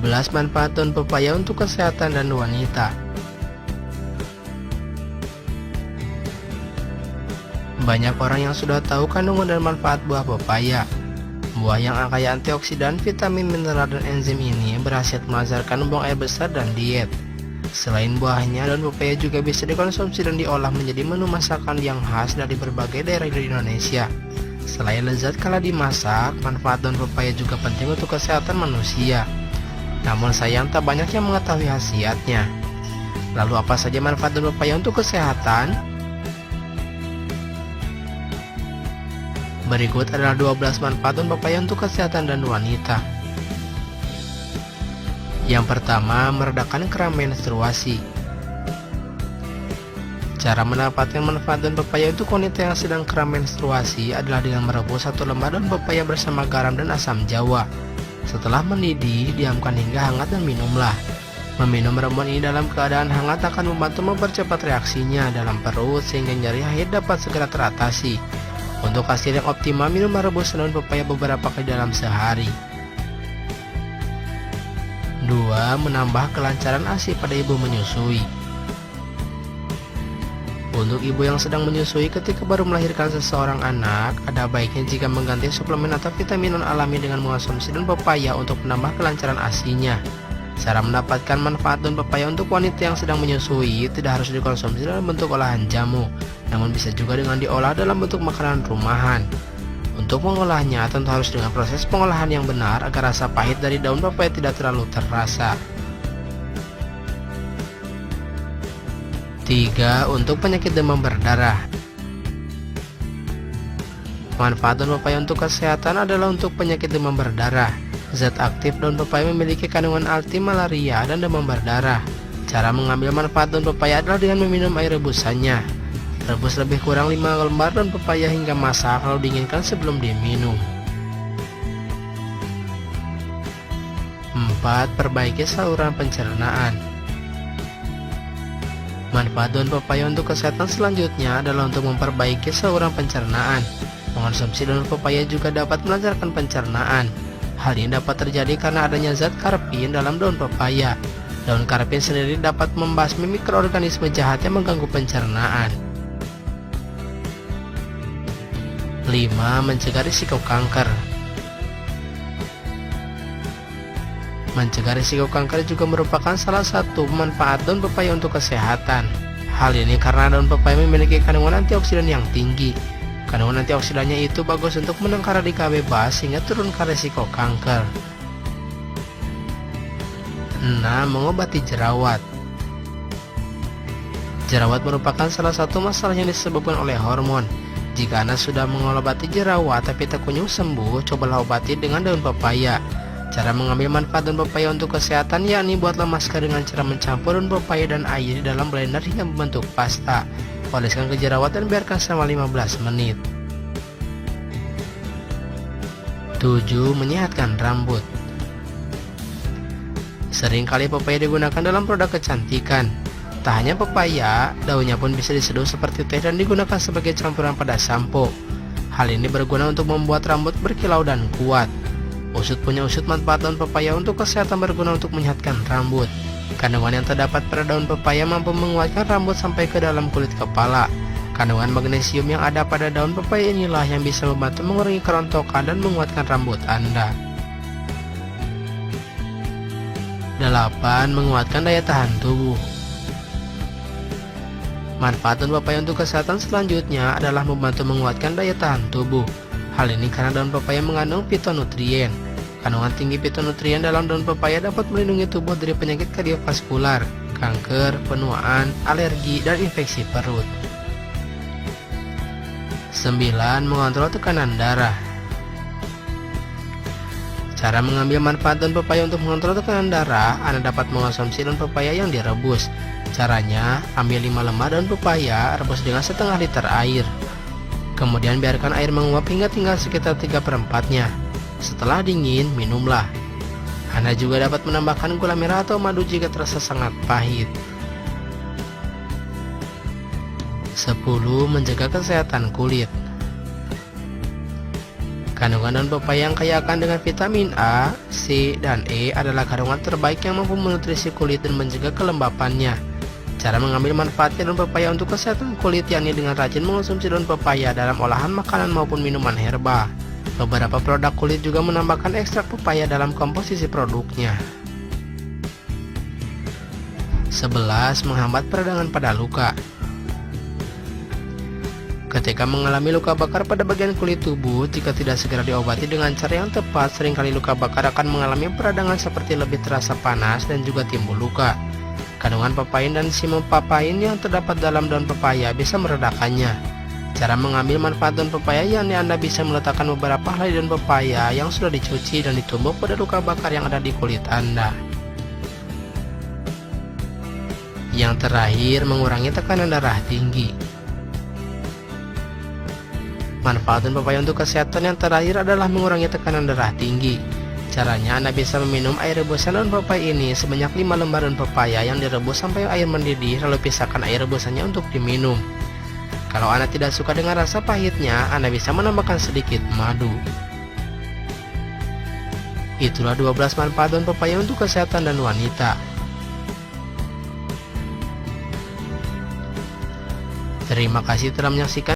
12 manfaat daun pepaya untuk kesehatan dan wanita. Banyak orang yang sudah tahu kandungan dan manfaat buah pepaya. Buah yang kaya antioksidan, vitamin, mineral, dan enzim ini berhasil melancarkan buang air besar dan diet. Selain buahnya, daun pepaya juga bisa dikonsumsi dan diolah menjadi menu masakan yang khas dari berbagai daerah di Indonesia. Selain lezat kala dimasak, manfaat daun pepaya juga penting untuk kesehatan manusia. Namun sayang tak banyak yang mengetahui khasiatnya. Lalu apa saja manfaat daun pepaya untuk kesehatan? Berikut adalah 12 manfaat daun pepaya untuk kesehatan dan wanita. Yang pertama, meredakan kram menstruasi. Cara mendapatkan manfaat daun pepaya untuk wanita yang sedang kram menstruasi adalah dengan merebus 1 lembar daun pepaya bersama garam dan asam jawa. Setelah mendidih, diamkan hingga hangat dan minumlah. Meminum ramuan ini dalam keadaan hangat akan membantu mempercepat reaksinya dalam perut sehingga nyeri haid dapat segera teratasi. Untuk hasil yang optimal, minum rebus daun pepaya beberapa kali dalam sehari. 2. Menambah kelancaran ASI pada ibu menyusui. Untuk ibu yang sedang menyusui ketika baru melahirkan seseorang anak, ada baiknya jika mengganti suplemen atau vitamin non-alami dengan mengonsumsi daun pepaya untuk menambah kelancaran ASI-nya. Cara mendapatkan manfaat daun pepaya untuk wanita yang sedang menyusui tidak harus dikonsumsi dalam bentuk olahan jamu, namun bisa juga dengan diolah dalam bentuk makanan rumahan. Untuk mengolahnya tentu harus dengan proses pengolahan yang benar agar rasa pahit dari daun pepaya tidak terlalu terasa. 3. Untuk penyakit demam berdarah. Manfaat daun pepaya untuk kesehatan adalah untuk penyakit demam berdarah. Zat aktif daun pepaya memiliki kandungan anti malaria dan demam berdarah. Cara mengambil manfaat daun pepaya adalah dengan meminum air rebusannya. Rebus lebih kurang 5 lembar daun pepaya hingga masak lalu dinginkan sebelum diminum. 4. Perbaiki saluran pencernaan. Manfaat daun pepaya untuk kesehatan selanjutnya adalah untuk memperbaiki saluran pencernaan. Mengonsumsi daun pepaya juga dapat melancarkan pencernaan. Hal ini dapat terjadi karena adanya zat karpin dalam daun pepaya. Daun karpin sendiri dapat membasmi mikroorganisme jahat yang mengganggu pencernaan. 5. Mencegah risiko kanker. Mencegah risiko kanker juga merupakan salah satu manfaat daun pepaya untuk kesehatan. Hal ini karena daun pepaya memiliki kandungan antioksidan yang tinggi. Kandungan antioksidannya itu bagus untuk menangkal radikal bebas sehingga turunkan risiko kanker. 6. Mengobati jerawat. Jerawat merupakan salah satu masalah yang disebabkan oleh hormon. Jika Anda sudah mengobati jerawat tapi tak kunjung sembuh, cobalah obati dengan daun pepaya. Cara mengambil manfaat daun pepaya untuk kesehatan yakni buatlah masker dengan cara mencampur daun pepaya dan air di dalam blender hingga membentuk pasta. Oleskan ke jerawat dan biarkan selama 15 menit. 7. Menyehatkan rambut. Seringkali pepaya digunakan dalam produk kecantikan. Tak hanya pepaya, daunnya pun bisa diseduh seperti teh dan digunakan sebagai campuran pada sampo. Hal ini berguna untuk membuat rambut berkilau dan kuat. Usut punya usut manfaat daun pepaya untuk kesehatan berguna untuk menyehatkan rambut. Kandungan yang terdapat pada daun pepaya mampu menguatkan rambut sampai ke dalam kulit kepala. Kandungan magnesium yang ada pada daun pepaya inilah yang bisa membantu mengurangi kerontokan dan menguatkan rambut Anda. 8. Menguatkan daya tahan tubuh. Manfaat daun pepaya untuk kesehatan selanjutnya adalah membantu menguatkan daya tahan tubuh. Hal ini karena daun pepaya mengandung fitonutrien. Kandungan tinggi fitonutrien dalam daun pepaya dapat melindungi tubuh dari penyakit kardiovaskular, kanker, penuaan, alergi, dan infeksi perut. 9. Mengontrol tekanan darah. Cara mengambil manfaat daun pepaya untuk mengontrol tekanan darah, Anda dapat mengonsumsi daun pepaya yang direbus. Caranya, ambil 5 lembar daun pepaya, rebus dengan setengah liter air. Kemudian biarkan air menguap hingga tinggal sekitar 3/4-nya. Setelah dingin, minumlah. Anda juga dapat menambahkan gula merah atau madu jika terasa sangat pahit. 10. Menjaga kesehatan kulit. Kandungan daun pepaya yang kaya akan dengan vitamin A, C, dan E adalah kandungan terbaik yang mampu menutrisi kulit dan mencegah kelembapannya. Cara mengambil manfaatnya daun pepaya untuk kesehatan kulit yakni dengan rajin mengonsumsi daun pepaya dalam olahan makanan maupun minuman herba. Beberapa produk kulit juga menambahkan ekstrak pepaya dalam komposisi produknya. 11. Menghambat peradangan pada luka. Ketika mengalami luka bakar pada bagian kulit tubuh, jika tidak segera diobati dengan cara yang tepat, seringkali luka bakar akan mengalami peradangan seperti lebih terasa panas dan juga timbul luka. Kandungan papain dan simepapain yang terdapat dalam daun pepaya bisa meredakannya. Cara mengambil manfaat daun pepaya yakni Anda bisa meletakkan beberapa helai daun pepaya yang sudah dicuci dan ditumbuk pada luka bakar yang ada di kulit Anda. Yang terakhir, mengurangi tekanan darah tinggi. Manfaat daun pepaya untuk kesehatan yang terakhir adalah mengurangi tekanan darah tinggi. Caranya, Anda bisa meminum air rebusan daun pepaya ini sebanyak 5 lembar daun pepaya yang direbus sampai air mendidih, lalu pisahkan air rebusannya untuk diminum. Kalau Anda tidak suka dengan rasa pahitnya, Anda bisa menambahkan sedikit madu. Itulah 12 manfaat daun pepaya untuk kesehatan dan wanita. Terima kasih telah menyaksikan